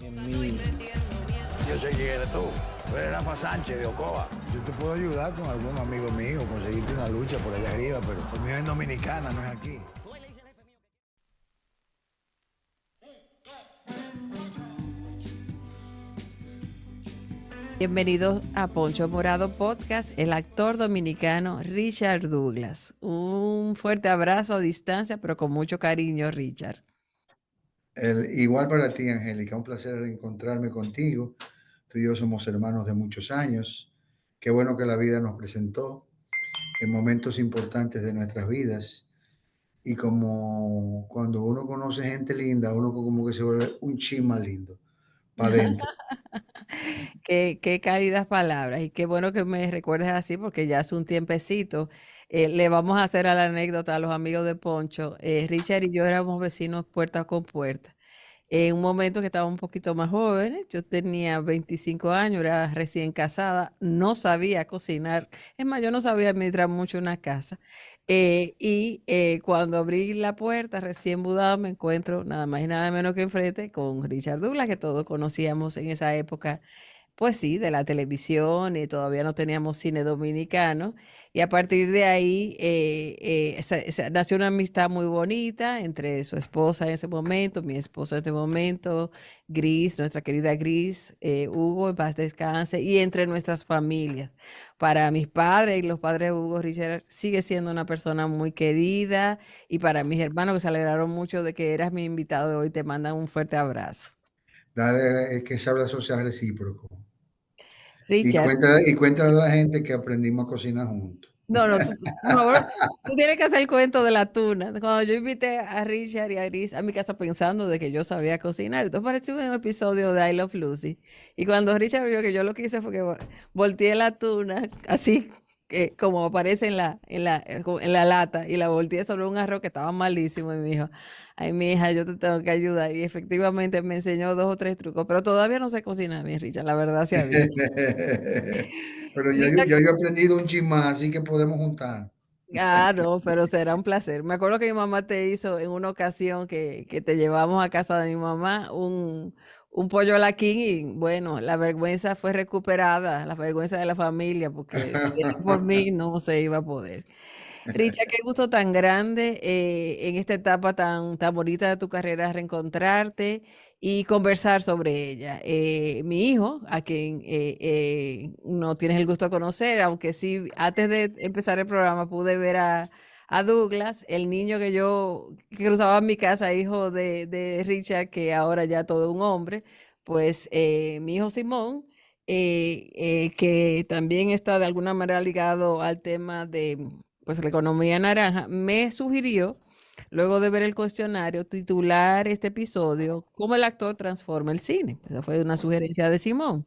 en mí. Yo sé quién eres tú. Tú eres Rafa Sánchez de Ocoa. Yo te puedo ayudar con algún amigo mío, conseguirte una lucha por allá arriba, pero lo mío es en Dominicana, no es aquí. Bienvenidos a Poncho Morado Podcast, el actor dominicano Richard Douglas. Un fuerte abrazo a distancia, pero con mucho cariño, Richard. Igual para ti, Angélica, un placer encontrarme contigo. Tú y yo somos hermanos de muchos años. Qué bueno que la vida nos presentó en momentos importantes de nuestras vidas. Y como cuando uno conoce gente linda, uno como que se vuelve un chin más lindo, para adentro. Qué cálidas palabras y qué bueno que me recuerdes así porque ya hace un tiempecito. Le vamos a hacer a la anécdota a los amigos de Poncho. Richard y yo éramos vecinos puerta con puerta. En un momento que estaba un poquito más joven, yo tenía 25 años, era recién casada, no sabía cocinar, es más, yo no sabía administrar mucho una casa. Cuando abrí la puerta, recién mudado, me encuentro nada más y nada menos que enfrente con Richard Douglas, que todos conocíamos en esa época, pues sí, de la televisión, y todavía no teníamos cine dominicano. Y a partir de ahí nació una amistad muy bonita entre su esposa en ese momento, mi esposo en este momento, Gris, nuestra querida Gris, Hugo, en paz descanse, y entre nuestras familias. Para mis padres y los padres de Hugo, Richard sigue siendo una persona muy querida. Y para mis hermanos que se alegraron mucho de que eras mi invitado de hoy, te mandan un fuerte abrazo. Dale, que ese abrazo sea recíproco. Richard. Y cuéntale a la gente que aprendimos a cocinar juntos. No, no, por favor, tú tienes que hacer el cuento de la tuna. Cuando yo invité a Richard y a Gris a mi casa pensando de que yo sabía cocinar, entonces pareció un episodio de I Love Lucy. Y cuando Richard vio que yo lo que hice fue que volteé la tuna, así como aparece en la lata, y la volteé sobre un arroz que estaba malísimo. Y me dijo, ay, mi hija, yo te tengo que ayudar. Y efectivamente me enseñó 2 o 3 trucos, pero todavía no sé cocinar bien, Richard, la verdad sea dicho. Pero Richard, yo he aprendido un chin más, así que podemos juntar. ah, no, pero será un placer. Me acuerdo que mi mamá te hizo en una ocasión que te llevamos a casa de mi mamá un pollo a la king y bueno, la vergüenza fue recuperada, la vergüenza de la familia, porque si era por mí no se iba a poder. Richard, qué gusto tan grande en esta etapa tan bonita de tu carrera reencontrarte y conversar sobre ella. Mi hijo, a quien no tienes el gusto de conocer, aunque sí, antes de empezar el programa pude ver a Douglas, el niño que cruzaba mi casa, hijo de Richard, que ahora ya todo un hombre, pues mi hijo Simón. Que también está de alguna manera ligado al tema de pues la economía naranja, me sugirió, luego de ver el cuestionario, titular este episodio ¿Cómo el actor transforma el cine? Esa fue una sugerencia de Simón.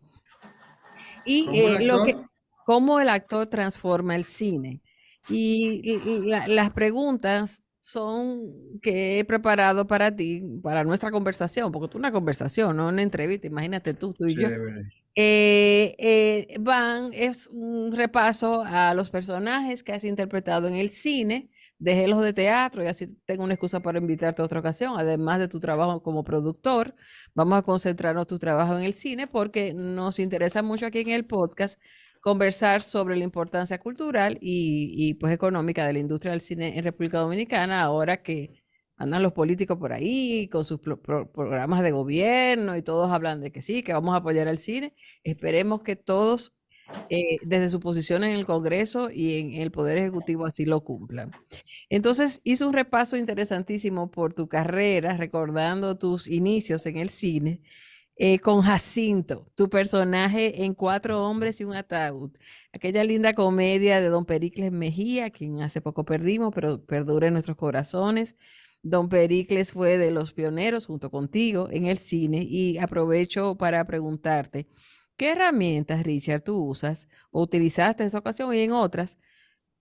Y ¿Cómo el actor? cómo el actor transforma el cine. Y las preguntas son que he preparado para ti, para nuestra conversación, porque esto es una conversación, no una entrevista, imagínate tú y yo. Chévere. Es un repaso a los personajes que has interpretado en el cine, dejé los de teatro y así tengo una excusa para invitarte a otra ocasión, además de tu trabajo como productor, vamos a concentrarnos en tu trabajo en el cine porque nos interesa mucho aquí en el podcast conversar sobre la importancia cultural pues económica de la industria del cine en República Dominicana, ahora que andan los políticos por ahí con sus programas de gobierno y todos hablan de que sí, que vamos a apoyar al cine. Esperemos que todos, desde su posición en el Congreso y en el Poder Ejecutivo, así lo cumplan. Entonces, hice un repaso interesantísimo por tu carrera, recordando tus inicios en el cine. Con Jacinto, tu personaje en Cuatro hombres y un ataúd, aquella linda comedia de Don Pericles Mejía, quien hace poco perdimos, pero perdura en nuestros corazones. Don Pericles fue de los pioneros junto contigo en el cine y aprovecho para preguntarte, ¿qué herramientas, Richard, tú usas o utilizaste en esa ocasión y en otras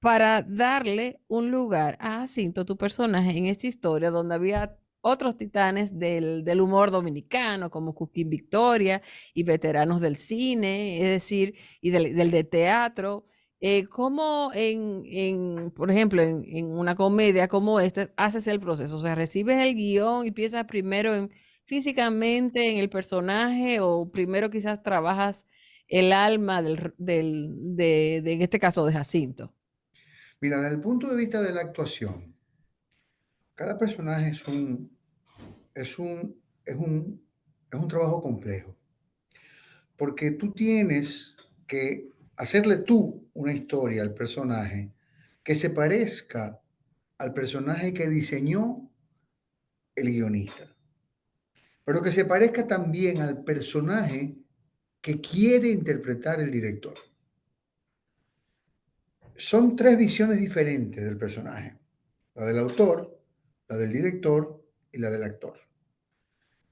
para darle un lugar a Jacinto, tu personaje, en esta historia donde había otros titanes del humor dominicano, como Cooking Victoria y veteranos del cine, es decir, y del de teatro? ¿Cómo por ejemplo, en una comedia como esta, haces el proceso? O sea, recibes el guión y piensas primero en físicamente en el personaje o primero quizás trabajas el alma en este caso, de Jacinto? Mira, desde el punto de vista de la actuación, cada personaje es un, es un, es un trabajo complejo, porque tú tienes que hacerle tú una historia al personaje que se parezca al personaje que diseñó el guionista, pero que se parezca también al personaje que quiere interpretar el director. Son tres visiones diferentes del personaje, la del autor, la del director y la del actor.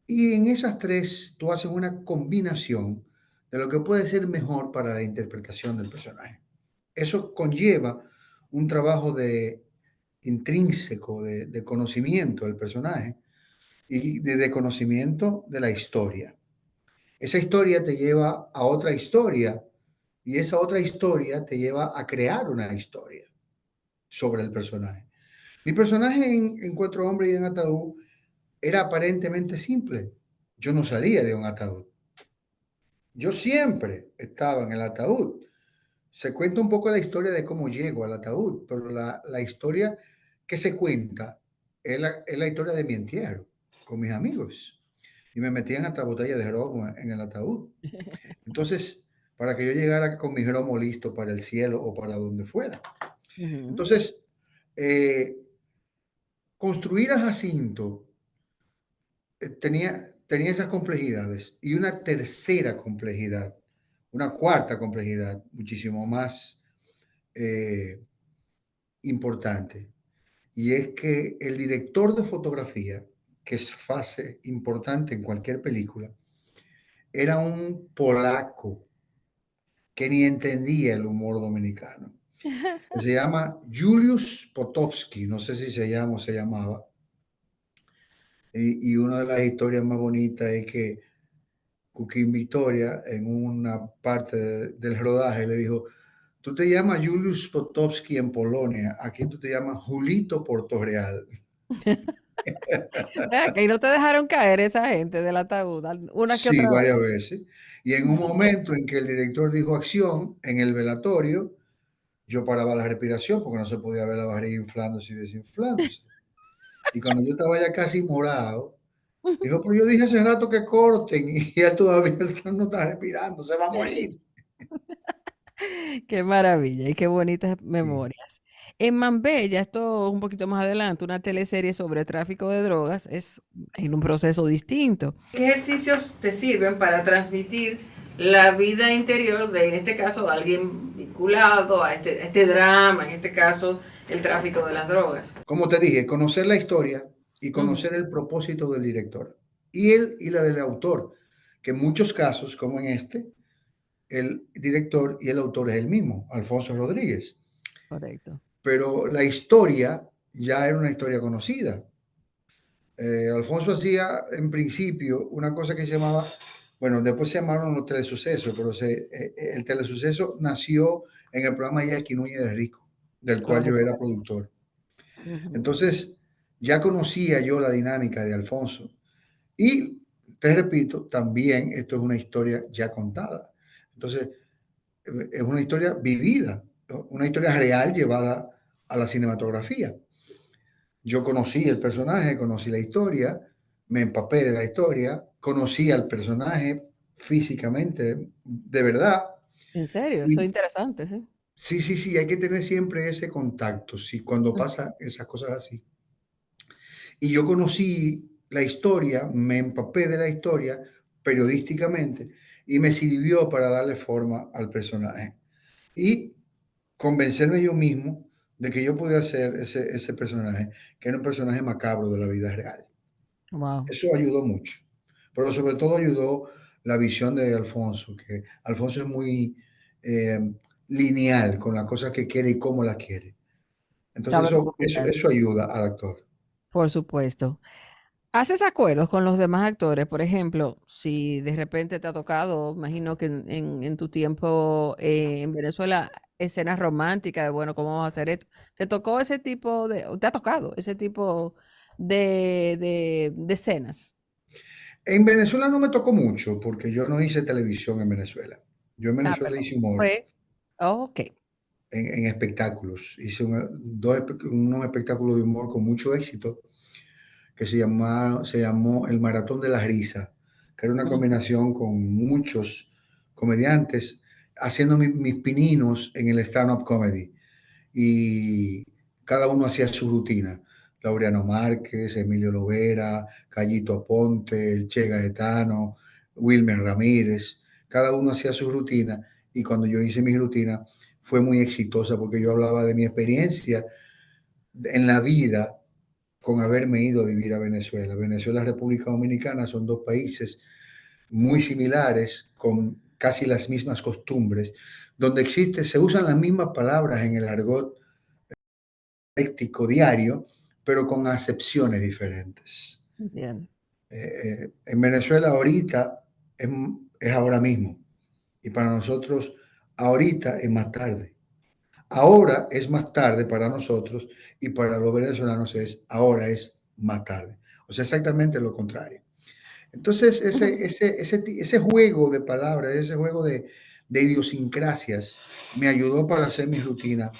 Y en esas tres tú haces una combinación de lo que puede ser mejor para la interpretación del personaje. Eso conlleva un trabajo intrínseco de conocimiento del personaje y de conocimiento de la historia. Esa historia te lleva a otra historia y esa otra historia te lleva a crear una historia sobre el personaje. Mi personaje en Cuatro Hombres y en Ataúd era aparentemente simple. Yo no salía de un ataúd. Yo siempre estaba en el ataúd. Se cuenta un poco la historia de cómo llego al ataúd, pero la historia que se cuenta es la historia de mi entierro con mis amigos. Y me metían hasta botella de romo en el ataúd. Entonces, para que yo llegara con mi romo listo para el cielo o para donde fuera. Ujú. Entonces, eh, construir a Jacinto tenía esas complejidades y una tercera complejidad, una cuarta complejidad, muchísimo más eh, importante. Y es que el director de fotografía, que es fase importante en cualquier película, era un polaco que ni entendía el humor dominicano. Que se llama Julius Potowski, no sé si se llama o se llamaba. Y una de las historias más bonitas es que Cooking Victoria, en una parte del rodaje, le dijo: tú te llamas Julius Potowski en Polonia, aquí tú te llamas Julito Portorreal. Que ahí no te dejaron caer esa gente del ataúd, una que Sí, otra vez. varias veces. Y en un momento en que el director dijo acción, en el velatorio, yo paraba la respiración porque no se podía ver la barriga inflándose y desinflándose. Y cuando yo estaba ya casi morado, dijo: pero yo dije hace rato que corten y él todavía no está respirando, se va a morir. Qué maravilla y qué bonitas Sí. memorias. En Mambella, esto un poquito más adelante, una teleserie sobre tráfico de drogas, es en un proceso distinto. ¿Qué ejercicios te sirven para transmitir la vida interior de, en este caso, de alguien vinculado a este drama, en este caso, el tráfico de las drogas? Como te dije, conocer la historia y Ujú. conocer el propósito del director y la del autor, que en muchos casos, como en este, el director y el autor es el mismo, Alfonso Rodríguez. Correcto. Pero la historia ya era una historia conocida. Alfonso hacía en principio una cosa que se llamaba, bueno, después se llamaron los telesucesos, pero el telesuceso nació en el programa Jackie Núñez de Rico, del Lo cual yo era recuerdo. productor. Ujú. Entonces, ya conocía yo la dinámica de Alfonso. Y te repito, también esto es una historia ya contada. Entonces, es una historia vivida, una historia real llevada a la cinematografía. Yo conocí el personaje, conocí la historia, me empapé de la historia, conocí al personaje físicamente, de verdad. En serio, eso es Y interesante, sí. sí, sí, sí, hay que tener siempre ese contacto, sí, cuando Ujú. pasa esas cosas así. Y yo conocí la historia, me empapé de la historia periodísticamente y me sirvió para darle forma al personaje. Y convencerme yo mismo de que yo podía hacer ese personaje, que era un personaje macabro de la vida real. Wow. Eso ayudó mucho, pero sobre todo ayudó la visión de Alfonso, que Alfonso es muy eh, lineal con las cosas que quiere y cómo las quiere. Entonces Sabe comunicar, eso ayuda al actor. por supuesto. ¿Haces acuerdos con los demás actores? Por ejemplo, si de repente te ha tocado, imagino que en tu tiempo en Venezuela, escenas románticas de, bueno, ¿cómo vamos a hacer esto? ¿Te tocó ese tipo de, o te ha tocado ese tipo de escenas? En Venezuela no me tocó mucho porque yo no hice televisión en Venezuela. Yo en Ah, Venezuela pero hice humor fue, ok. en espectáculos. Hice unos espectáculos de humor con mucho éxito que se llamó El Maratón de la Risa, que era una Ujú. combinación con muchos comediantes haciendo mis pininos en el stand-up comedy. Y cada uno hacía su rutina. Laureano Márquez, Emilio Lovera, Cayito Aponte, el Che Gaetano, Wilmer Ramírez, cada uno hacía su rutina y cuando yo hice mi rutina fue muy exitosa porque yo hablaba de mi experiencia en la vida con haberme ido a vivir a Venezuela. Venezuela y República Dominicana son dos países muy similares, con casi las mismas costumbres, donde se usan las mismas palabras en el argot léxico diario, pero con acepciones diferentes. Entiendo. En Venezuela ahorita es, es ahora mismo y para nosotros ahorita es más tarde. Ahora es más tarde para nosotros y para los venezolanos ahora es más tarde. O sea, exactamente lo contrario. Entonces, ese juego de palabras, ese juego de idiosincrasias me ayudó para hacer mi rutina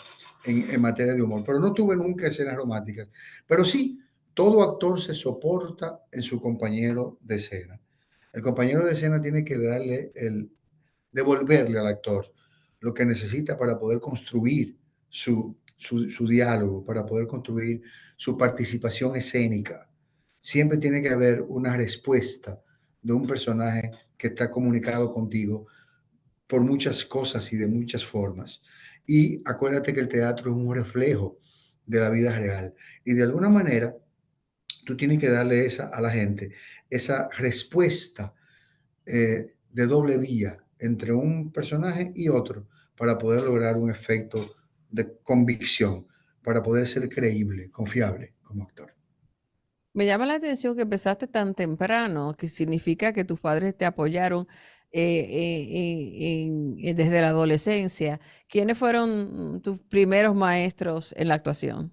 en materia de humor. Pero no tuve nunca escenas románticas. Pero sí, todo actor se soporta en su compañero de escena. El compañero de escena tiene que devolverle al actor lo que necesita para poder construir su diálogo, para poder construir su participación escénica. Siempre tiene que haber una respuesta de un personaje que está comunicado contigo por muchas cosas y de muchas formas. Y acuérdate que el teatro es un reflejo de la vida real. Y de alguna manera, tú tienes que darle a la gente esa respuesta de doble vía entre un personaje y otro para poder lograr un efecto de convicción, para poder ser creíble, confiable como actor. Me llama la atención que empezaste tan temprano, que significa que tus padres te apoyaron desde la adolescencia. ¿Quiénes fueron tus primeros maestros en la actuación?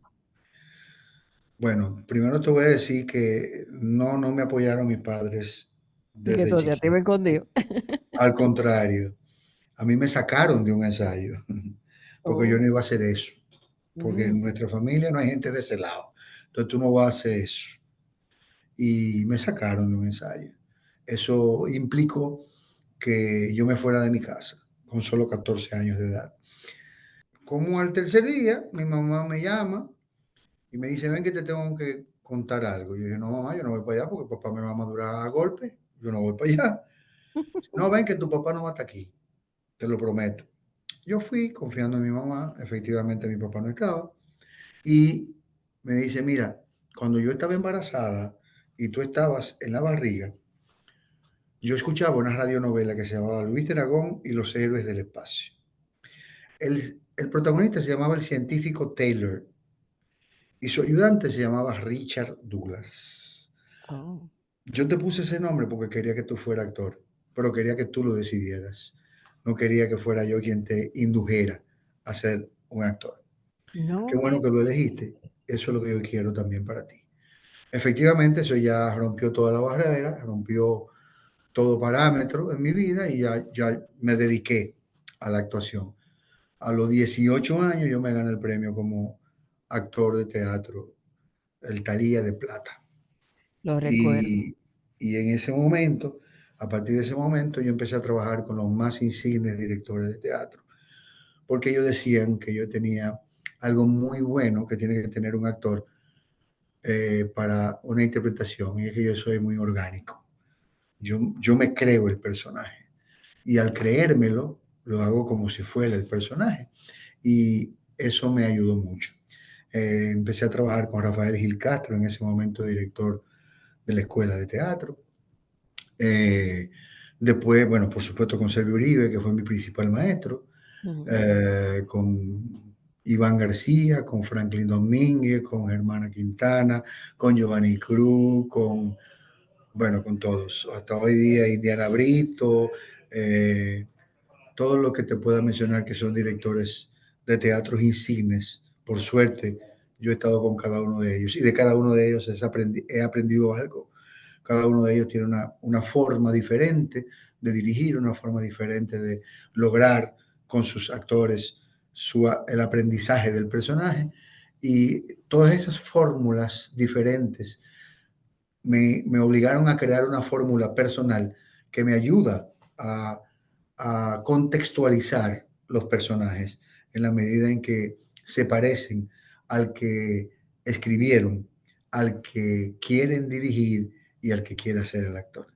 Bueno, primero te voy a decir que no me apoyaron mis padres Y que desde todo ya te chiquito. iba escondido. Al contrario, a mí me sacaron de un ensayo porque yo Oh, no iba a hacer eso, porque en mm. nuestra familia no hay gente de ese lado. Entonces tú no vas a hacer eso. Y me sacaron de un ensayo. Eso implicó que yo me fuera de mi casa con solo 14 años de edad. Como al tercer día, mi mamá me llama y me dice, ven que te tengo que contar algo. Yo dije, no, mamá, yo no voy para allá porque papá me va a madurar a golpe. Yo no voy para allá. No, ven que tu papá no va a estar aquí, te lo prometo. Yo fui confiando en mi mamá, efectivamente mi papá no estaba, y me dice, mira, cuando yo estaba embarazada y tú estabas en la barriga, yo escuchaba una radionovela que se llamaba Luis Dragón y los héroes del espacio. El protagonista se llamaba el científico Taylor y su ayudante se llamaba Richard Douglas. Oh, Yo te puse ese nombre porque quería que tú fueras actor, pero quería que tú lo decidieras. No quería que fuera yo quien te indujera a ser un actor. Qué no bueno me que lo elegiste. Eso es lo que yo quiero también para ti. Efectivamente, eso ya rompió toda la barrera, rompió todo parámetro en mi vida y ya me dediqué a la actuación. A los 18 años yo me gané el premio como actor de teatro, el Talía de Plata. lo recuerdo. Y, y en ese momento, a partir de ese momento, yo empecé a trabajar con los más insignes directores de teatro, porque ellos decían que yo tenía algo muy bueno que tiene que tener un actor para una interpretación, y es que yo soy muy orgánico. Yo me creo el personaje y al creérmelo, lo hago como si fuera el personaje. Y eso me ayudó mucho. Empecé a trabajar con Rafael Gil Castro, en ese momento director de la Escuela de Teatro. Después, bueno, por supuesto con Sergio Uribe, que fue mi principal maestro, Ujú. con Iván García, con Franklin Domínguez, con Germana Quintana, con Giovanni Cruz, bueno, con todos. Hasta hoy día Indiana Brito, todos los que te pueda mencionar que son directores de teatros insignes. Por suerte, yo he estado con cada uno de ellos y de cada uno de ellos he aprendido algo Cada uno de ellos tiene una forma diferente de dirigir, una forma diferente de lograr con sus actores el aprendizaje del personaje. Y todas esas fórmulas diferentes me obligaron a crear una fórmula personal que me ayuda a contextualizar los personajes en la medida en que se parecen al que escribieron, al que quieren dirigir y al que quiere ser el actor.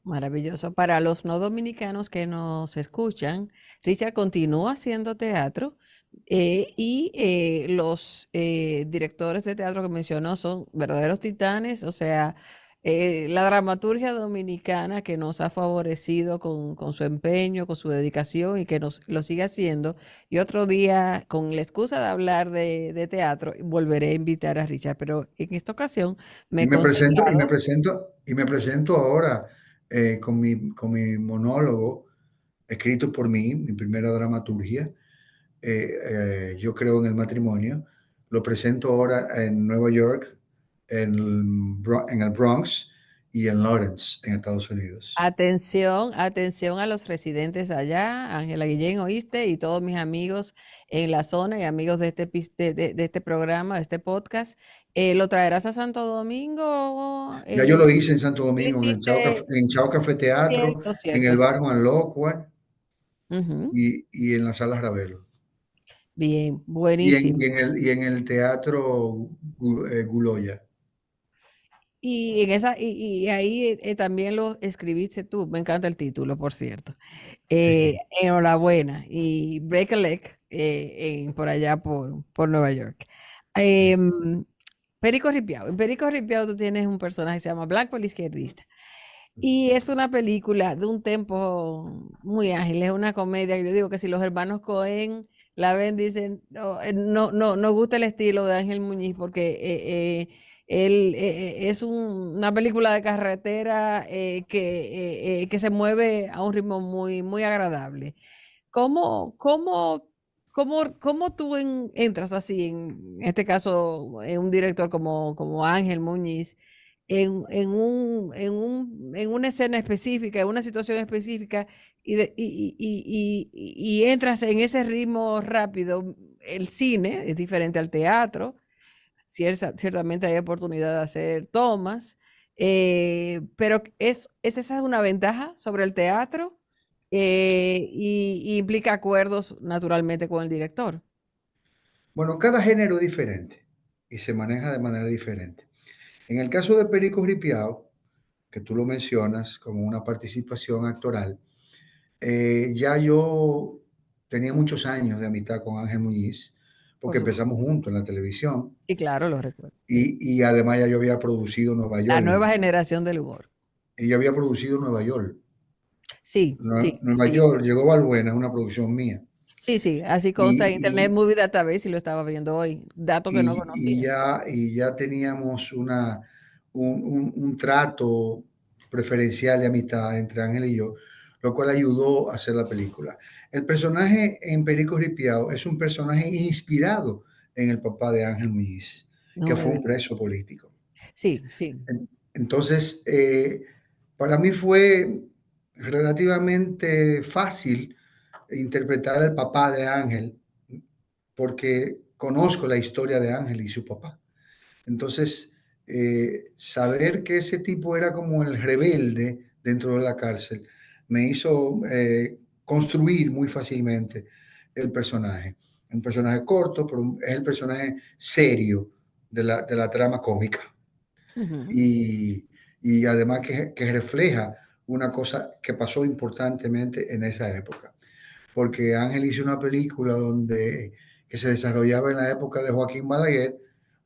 Maravilloso. Para los no dominicanos que nos escuchan, Richard continúa haciendo teatro y los directores de teatro que mencionó son verdaderos titanes, o sea, la dramaturgia dominicana que nos ha favorecido con su empeño, con su dedicación y que nos lo sigue haciendo. Y otro día, con la excusa de hablar de teatro, volveré a invitar a Richard, pero en esta ocasión me Y he me presento, y me concentrado. presento, y me presento ahora con mi monólogo escrito por mí, mi primera dramaturgia. Yo creo en el matrimonio. Lo presento ahora en Nueva York, en el Bronx y en Lawrence, en Estados Unidos. Atención, atención a los residentes allá, Ángela Guillén, oíste, y todos mis amigos en la zona y amigos de de este programa, de este podcast. ¿Lo traerás a Santo Domingo? Ya yo lo hice en Santo Lo Domingo, hiciste, En Chao Café Teatro, cierto, en cierto, el Bar cierto. Juan Lócuar Ujú. y en la Sala Ravelo. Bien, buenísimo. En el Teatro Guloya. Y en y ahí también lo escribiste tú, me encanta el título, por cierto. Sí. Enhorabuena. Y Break a Leg por allá por Nueva York. Sí. Em, Perico Ripiao. En Perico Ripiao tú tienes un personaje que se llama Blanco el Izquierdista. Y es una película de un tempo muy ágil, es una comedia. Yo digo que si los hermanos Cohen la ven, dicen, no, no gusta el estilo de Ángel Muñiz porque él es una película de carretera que se mueve a un ritmo muy agradable. ¿Cómo, cómo, cómo tú entras así, en este caso, en un director como Ángel Muñiz, en una escena específica, en una situación específica, y entras en ese ritmo rápido? El cine es diferente al teatro, ciertamente hay oportunidad de hacer tomas, pero es esa una ventaja sobre el teatro y implica acuerdos naturalmente con el director. Bueno, cada género es diferente y se maneja de manera diferente. En el caso de Perico Ripiao, que tú lo mencionas como una participación actoral, ya yo tenía muchos años de amistad con Ángel Muñiz, Por porque supuesto. empezamos juntos en la televisión Y claro, lo recuerdo. y además ya yo había producido Nueva La York nueva generación del humor. y yo había producido Nueva York. Sí, sí, Nueva sí. York llegó Balbuena, una producción mía. Sí, sí, así consta en Y, Internet Movie Database y lo estaba viendo hoy. Dato que no conocía. y ya teníamos un trato preferencial de amistad entre Ángel y yo, lo cual ayudó a hacer la película. El personaje en Perico Ripiao es un personaje inspirado en el papá de Ángel Muñiz, No que me fue un digas. preso político. Sí, sí. Entonces, para mí fue relativamente fácil interpretar al papá de Ángel porque conozco la historia de Ángel y su papá. Entonces, saber que ese tipo era como el rebelde dentro de la cárcel me hizo construir muy fácilmente el personaje. Un personaje corto, pero es el personaje serio de la trama cómica. Ujú. Y, y además que refleja una cosa que pasó importantemente en esa época. Porque Ángel hizo una película que se desarrollaba en la época de Joaquín Balaguer,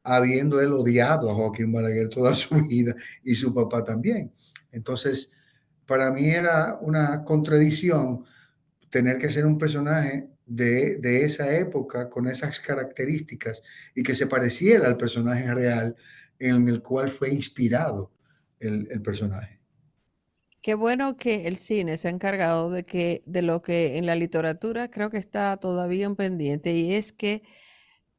habiendo él odiado a Joaquín Balaguer toda su vida y su papá también. Entonces, para mí era una contradicción tener que ser un personaje de esa época con esas características y que se pareciera al personaje real en el cual fue inspirado el personaje. Qué bueno que el cine se ha encargado de lo que en la literatura creo que está todavía en pendiente, y es que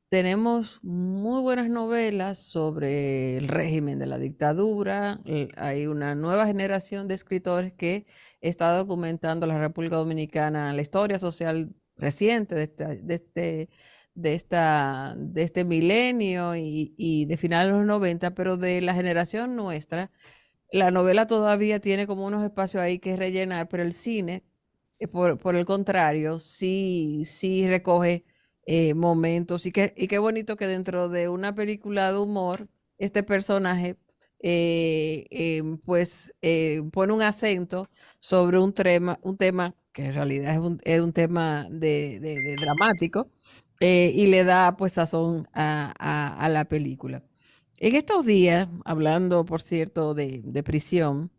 tenemos muy buenas novelas sobre el régimen de la dictadura. Hay una nueva generación de escritores que está documentando la República Dominicana, la historia social reciente de este milenio y de finales de los 90, pero de la generación nuestra. La novela todavía tiene como unos espacios ahí que rellenar, pero el cine, por el contrario, sí recoge momentos. Y qué bonito que dentro de una película de humor, este personaje pues pone un acento sobre un tema que en realidad es un tema de dramático, y le da pues sazón a la película. En estos días, hablando, por cierto, de prisión,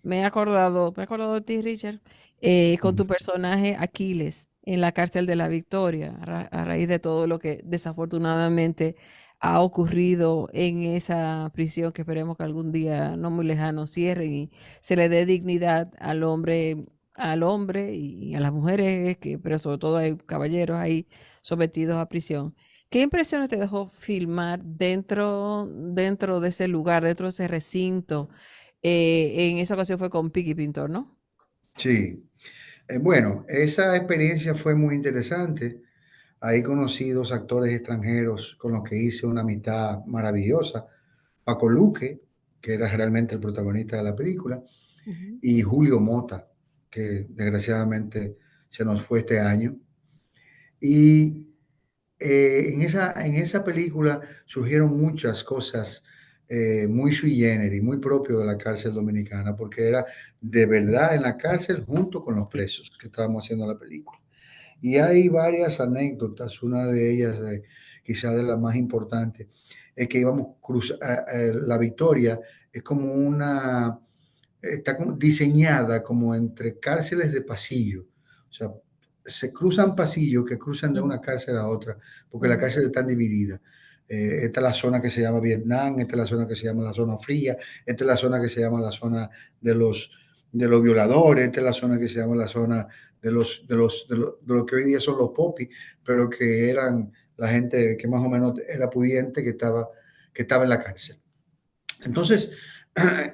me he acordado de ti, Richard, con tu personaje Aquiles en la cárcel de la Victoria, a raíz de todo lo que desafortunadamente ha ocurrido en esa prisión, que esperemos que algún día no muy lejano cierren y se le dé dignidad al hombre y a las mujeres, pero sobre todo hay caballeros ahí sometidos a prisión. ¿Qué impresiones te dejó filmar dentro de ese lugar, dentro de ese recinto? En esa ocasión fue con Piqui Pintor, ¿no? Sí. Bueno, esa experiencia fue muy interesante. Ahí conocí dos actores extranjeros con los que hice una amistad maravillosa. Paco Luque, que era realmente el protagonista de la película, Ujú. y Julio Mota, que desgraciadamente se nos fue este año. Y en esa película surgieron muchas cosas muy sui generis, muy propio de la cárcel dominicana, porque era de verdad en la cárcel junto con los presos que estábamos haciendo la película. Y hay varias anécdotas, una de ellas, quizás de las más importantes, es que íbamos cruzar, la Victoria es como una, está como diseñada como entre cárceles de pasillo, o sea, se cruzan pasillos que cruzan de Ujú, una cárcel a otra, porque las ujú, cárceles están divididas. Esta es la zona que se llama Vietnam, esta es la zona que se llama la zona fría, esta es la zona que se llama la zona de los violadores, esta es la zona que se llama la zona de lo que hoy día son los popis, pero que eran la gente que más o menos era pudiente que estaba en la cárcel. Entonces,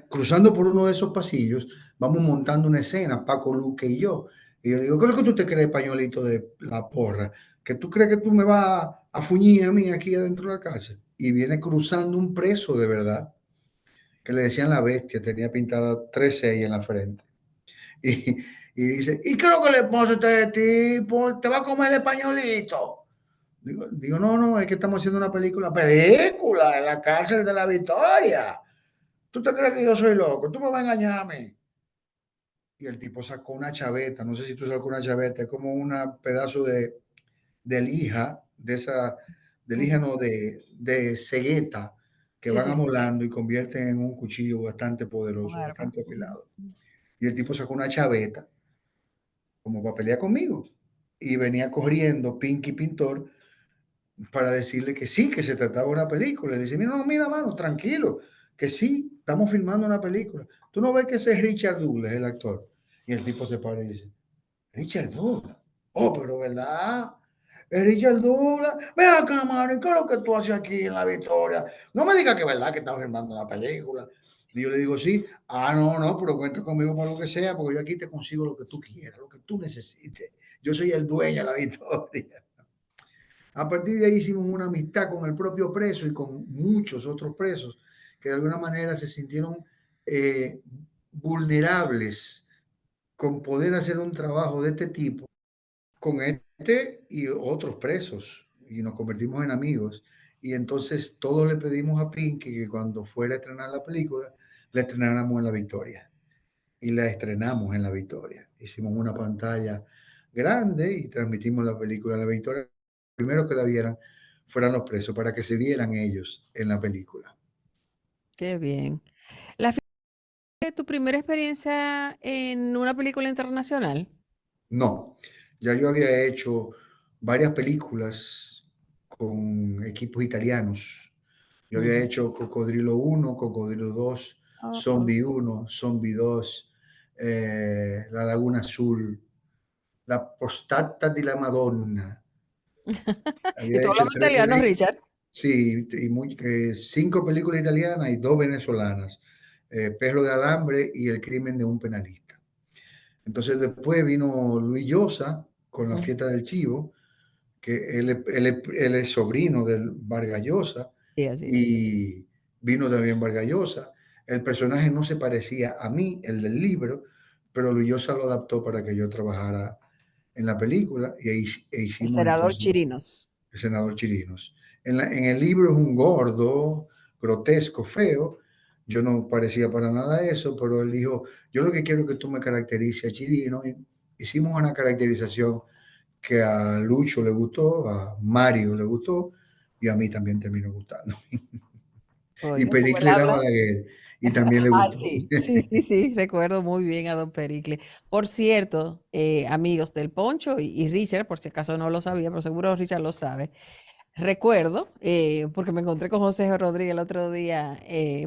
cruzando por uno de esos pasillos, vamos montando una escena, Paco, Luque y yo. Y yo digo, ¿qué es lo que tú te crees, pañuelito de la porra? ¿Que tú crees que tú me vas a fuñir a mí aquí adentro de la cárcel? Y viene cruzando un preso de verdad, que le decían la bestia, tenía pintada 3-6 en la frente. Y, y dice, ¿y qué es lo que le pasa a este tipo? ¿Te va a comer el pañuelito? Digo, no, no, es que estamos haciendo una película en la cárcel de la Victoria. ¿Tú te crees que yo soy loco? ¿Tú me vas a engañar a mí? Y el tipo sacó una chaveta, no sé si tú sacó una chaveta, es como un pedazo de lija, de lija ujú. no, de cegueta, que Sí, van sí, sí, amolando y convierten en un cuchillo bastante un poderoso, arma. bastante Ujú, afilado. Y el tipo sacó una chaveta como para pelear conmigo. Y venía corriendo Pinky Pintor para decirle que sí, que se trataba de una película. Y le dice, mira, no, mira, mano, tranquilo, que sí, estamos filmando una película. Tú no ves que ese es Richard Douglas, el actor. Y el tipo se para y dice, Richard Douglas. Oh, pero ¿verdad? Es Richard Douglas. Ven acá, mano, ¿qué es lo que tú haces aquí en La Victoria? No me digas que es verdad que estás filmando una película. Y yo le digo, sí. Ah, no, no, pero cuenta conmigo para lo que sea, porque yo aquí te consigo lo que tú quieras, lo que tú necesites. Yo soy el dueño de La Victoria. A partir de ahí hicimos una amistad con el propio preso y con muchos otros presos que de alguna manera se sintieron eh, vulnerables con poder hacer un trabajo de este tipo con este y otros presos y nos convertimos en amigos. Y entonces todos le pedimos a Pinky que cuando fuera a estrenar la película, la estrenáramos en La Victoria. Y la estrenamos en La Victoria. Hicimos una pantalla grande y transmitimos la película en La Victoria. Primero que la vieran fueran los presos, para que se vieran ellos en la película. qué bien. ¿La fue tu primera experiencia en una película internacional? No, ya yo había hecho varias películas con equipos italianos. Yo había Ujú. hecho Cocodrilo 1, Cocodrilo 2, Oh, oh. Zombie 1, Zombie 2, La Laguna Azul, La Postata de la Madonna. Y Había todos hecho los tres italianos, películas, Richard. sí, y 5 películas italianas y 2 venezolanas, Perro de Alambre y El crimen de un penalista. Entonces después vino Luis Llosa con La Ujú. fiesta del chivo, que él es sobrino del Vargas Llosa, Sí, así es. y vino también Vargas Llosa. El personaje no se parecía a mí, el del libro, pero Luis Llosa lo adaptó para que yo trabajara en la película e El hicimos senador entonces Chirinos. El senador Chirinos. En el libro es un gordo, grotesco, feo. Yo no parecía para nada eso, pero él dijo, yo lo que quiero es que tú me caracterices a Chirino. Y hicimos una caracterización que a Lucho le gustó, a Mario le gustó y a mí también terminó gustando. Y Oiga, como él Pericles era habla. Balaguer y también le Ah, gustó. sí, sí, sí, sí, recuerdo muy bien a don Pericle. Por cierto, amigos del Poncho y Richard, por si acaso no lo sabía, pero seguro Richard lo sabe. Recuerdo, porque me encontré con José Rodríguez el otro día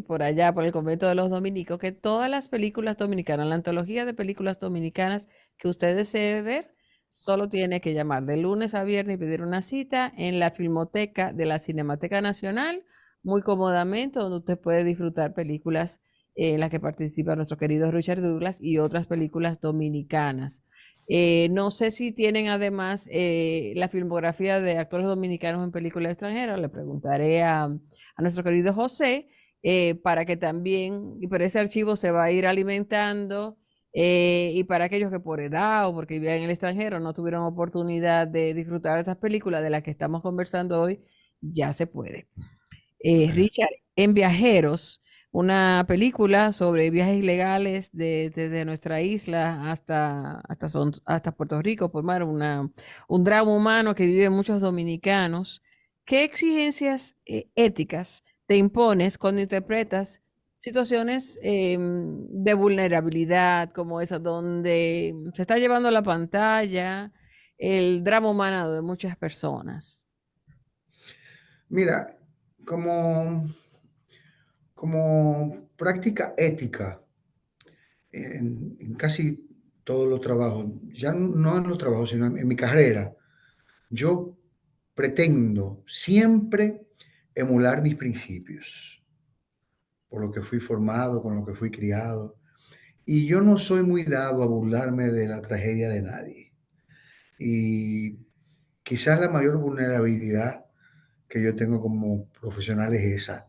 por allá, por el convento de los dominicos, que todas las películas dominicanas, la antología de películas dominicanas que usted desee ver, solo tiene que llamar de lunes a viernes y pedir una cita en la Filmoteca de la Cinemateca Nacional, muy cómodamente, donde usted puede disfrutar películas en las que participa nuestro querido Richard Douglas y otras películas dominicanas. No sé si tienen además la filmografía de actores dominicanos en películas extranjeras. Le preguntaré a nuestro querido José para que también, y pero ese archivo se va a ir alimentando y para aquellos que por edad o porque vivían en el extranjero no tuvieron oportunidad de disfrutar de estas películas de las que estamos conversando hoy, ya se puede. Richard, en Viajeros, una película sobre viajes ilegales desde nuestra isla hasta Puerto Rico, por mar, un drama humano que viven muchos dominicanos. ¿Qué exigencias éticas te impones cuando interpretas situaciones de vulnerabilidad como esa, donde se está llevando a la pantalla el drama humano de muchas personas? Mira, como, como práctica ética, en casi todos los trabajos, ya no en los trabajos, sino en mi carrera, yo pretendo siempre emular mis principios, por lo que fui formado, con lo que fui criado. Y yo no soy muy dado a burlarme de la tragedia de nadie. Y quizás la mayor vulnerabilidad que yo tengo como profesional es esa.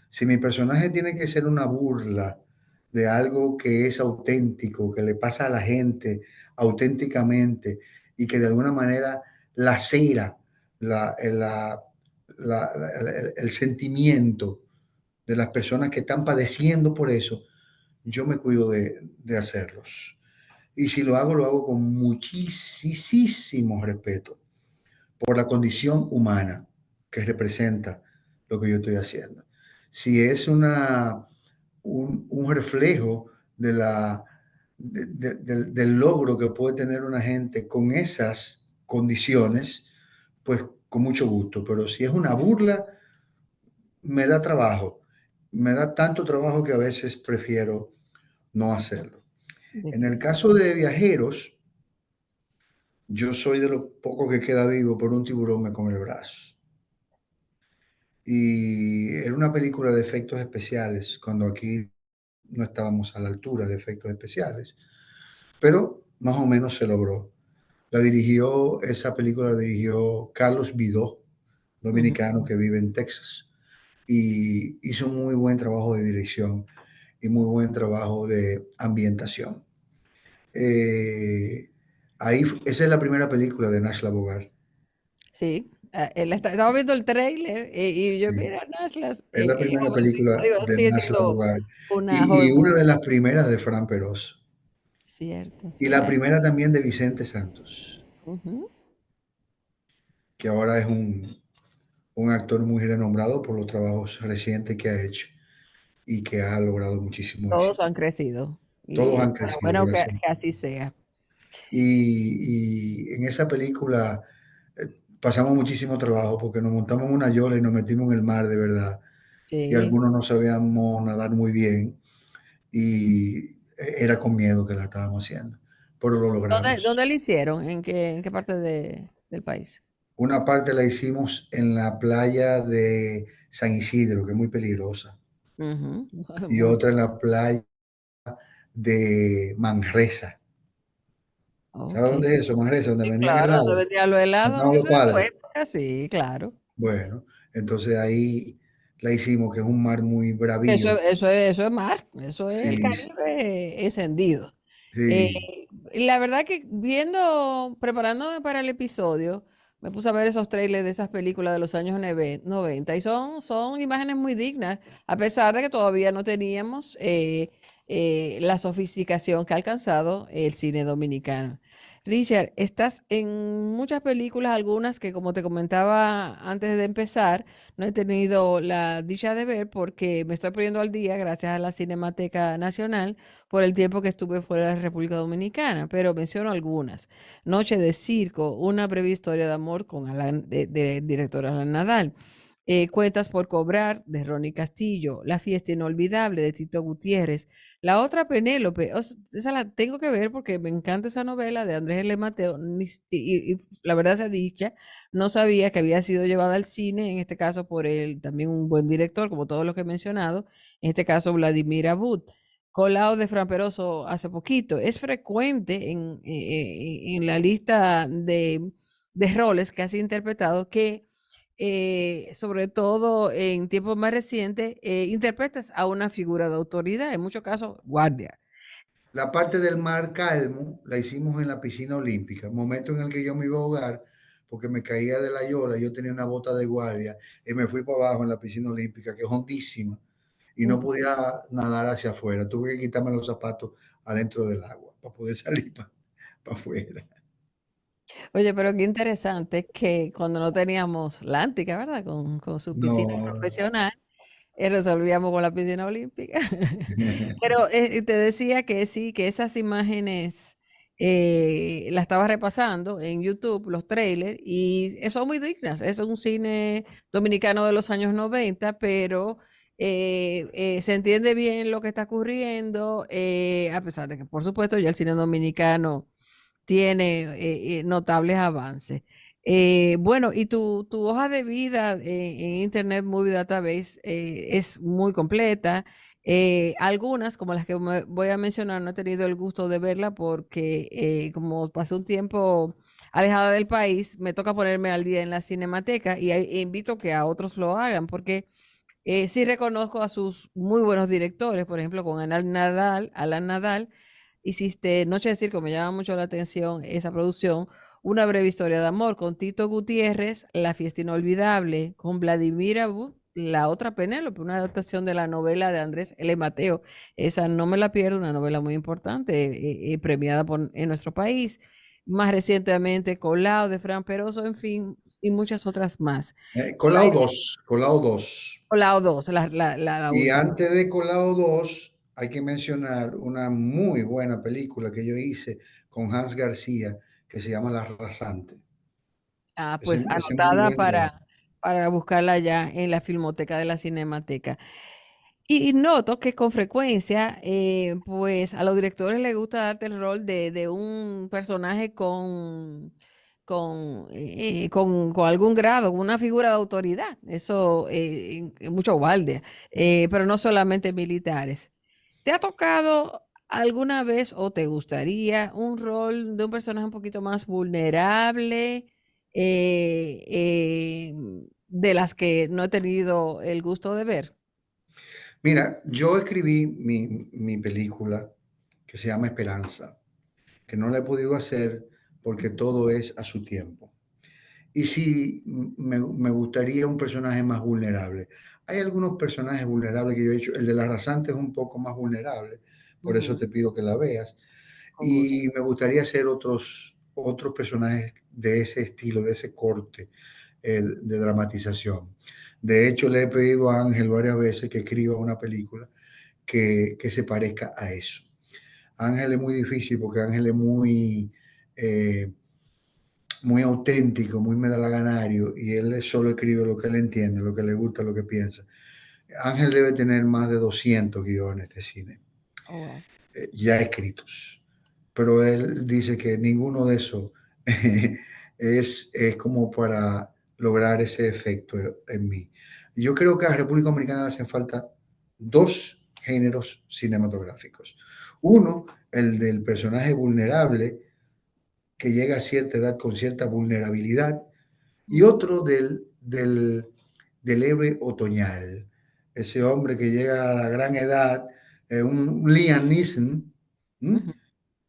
Si mi personaje tiene que ser una burla de algo que es auténtico, que le pasa a la gente auténticamente y que de alguna manera lacera la, la, el sentimiento de las personas que están padeciendo por eso, yo me cuido de hacerlos. Y si lo hago con muchísimo respeto por la condición humana que representa lo que yo estoy haciendo. Si es un reflejo de del logro que puede tener una gente con esas condiciones, pues con mucho gusto. Pero si es una burla, me da trabajo. Me da tanto trabajo que a veces prefiero no hacerlo. En el caso de Viajeros, yo soy de los pocos que queda vivo por un tiburón me come el brazo. Y era una película de efectos especiales, cuando aquí no estábamos a la altura de efectos especiales, pero más o menos se logró. Esa película la dirigió Carlos Vidó, Ujú. dominicano que vive en Texas, y hizo un muy buen trabajo de dirección y muy buen trabajo de ambientación. Eh, Esa es la primera película de Nash Bogart. Sí, estaba viendo el tráiler y yo, Sí. mira, Naslas, Es la primera película digo, de sigue Nash siendo Bogart una joven y muy una de las primeras de Fran Peros. cierto, Y la cierto. primera también de Vicente Santos, Ujú. que ahora es un actor muy renombrado por los trabajos recientes que ha hecho y que ha logrado muchísimo Todos éxito. han crecido Todos y han crecido, bueno, gracias. que así sea. Y en esa película pasamos muchísimo trabajo porque nos montamos en una yola y nos metimos en el mar de verdad. Y Sí. algunos no sabíamos nadar muy bien y era con miedo que la estábamos haciendo, pero lo ¿Dónde, logramos. dónde lo hicieron? En qué parte del país? Una parte la hicimos en la playa de San Isidro, que es muy peligrosa, Ujú. y Muy otra en la playa de Manresa. ¿Sabes okey. dónde es eso? Manresa, donde Sí, vendían claro, donde helado, vendían los donde helados estaban en los esa padres. época, sí, claro. Bueno, entonces ahí la hicimos, que es un mar muy bravío. Eso es mar, eso es el Sí, Caribe encendido. Eh, sí. y la verdad que preparándome para el episodio, me puse a ver esos trailers de esas películas de los años 90 y son imágenes muy dignas, a pesar de que todavía no teníamos la sofisticación que ha alcanzado el cine dominicano. Richard, estás en muchas películas, algunas que como te comentaba antes de empezar, no he tenido la dicha de ver porque me estoy poniendo al día gracias a la Cinemateca Nacional por el tiempo que estuve fuera de República Dominicana, pero menciono algunas. Noche de Circo, una breve historia de amor con del director Alan Nadal. Cuentas por cobrar de Ronnie Castillo, La fiesta inolvidable de Tito Gutiérrez, la otra Penélope, esa la tengo que ver porque me encanta esa novela de Andrés L. Mateo y la verdad sea dicha, no sabía que había sido llevada al cine, en este caso por él, también un buen director, como todos los que he mencionado, en este caso Vladimir Abud. Colado de Fran Peroso hace poquito. Es frecuente en la lista de roles que has interpretado que, sobre todo en tiempos más recientes, interpretas a una figura de autoridad, en muchos casos, guardia. La parte del mar calmo la hicimos en la piscina olímpica, momento en el que yo me iba a ahogar porque me caía de la yola, yo tenía una bota de guardia y me fui para abajo en la piscina olímpica, que es hondísima, y no Ujú. podía nadar hacia afuera. Tuve que quitarme los zapatos adentro del agua para poder salir para afuera. Oye, pero qué interesante que cuando no teníamos Lántica, ¿verdad? Con su piscina No. profesional, resolvíamos con la piscina olímpica. Pero te decía que sí, que esas imágenes las estaba repasando en YouTube, los trailers, y son muy dignas. Es un cine dominicano de los años 90, pero se entiende bien lo que está ocurriendo, a pesar de que, por supuesto, ya el cine dominicano tiene notables avances. Bueno, y tu hoja de vida en Internet Movie Database es muy completa. Algunas, como las que voy a mencionar, no he tenido el gusto de verla porque como pasé un tiempo alejada del país, me toca ponerme al día en la Cinemateca y invito que a otros lo hagan porque sí reconozco a sus muy buenos directores, por ejemplo, con Alan Nadal, hiciste Noche de Circo, me llama mucho la atención esa producción, Una breve historia de amor con Tito Gutiérrez, La fiesta inolvidable con Vladimir Abud, La otra Penélope, una adaptación de la novela de Andrés L. Mateo. Esa no me la pierdo, una novela muy importante, premiada en nuestro país. Más recientemente, Colao de Fran Peroso, en fin, y muchas otras más. Por Colado ahí, 2, Colado 2. Colao 2, la Y última. antes de Colado 2, hay que mencionar una muy buena película que yo hice con Hans García, que se llama La Rasante. Ah, pues Ese es muy anotada buen drama. para buscarla ya en la Filmoteca de la Cinemateca. Y noto que con frecuencia, pues a los directores les gusta darte el rol de un personaje con algún grado, con una figura de autoridad. Eso, mucho guardia, pero no solamente militares. ¿Te ha tocado alguna vez o te gustaría un rol de un personaje un poquito más vulnerable, de las que no he tenido el gusto de ver? Mira, yo escribí mi película que se llama Esperanza, que no la he podido hacer porque todo es a su tiempo. Y sí, me gustaría un personaje más vulnerable. Hay algunos personajes vulnerables que yo he hecho. El de la rasante es un poco más vulnerable, por eso Ujú, te pido que la veas. con gusto. Y me gustaría hacer otros personajes de ese estilo, de ese corte de dramatización. De hecho, le he pedido a Ángel varias veces que escriba una película que se parezca a eso. Ángel es muy difícil porque Ángel es eh, muy auténtico, muy medalaganario y él solo escribe lo que él entiende, lo que le gusta, lo que piensa. Ángel debe tener más de 200 guiones de cine Oh, wow. ya escritos, pero él dice que ninguno de esos es como para lograr ese efecto en mí. Yo creo que a la República Dominicana le hacen falta dos géneros cinematográficos. Uno, el del personaje vulnerable que llega a cierta edad con cierta vulnerabilidad, y otro del héroe otoñal, ese hombre que llega a la gran edad, un Liam Neeson, Ujú,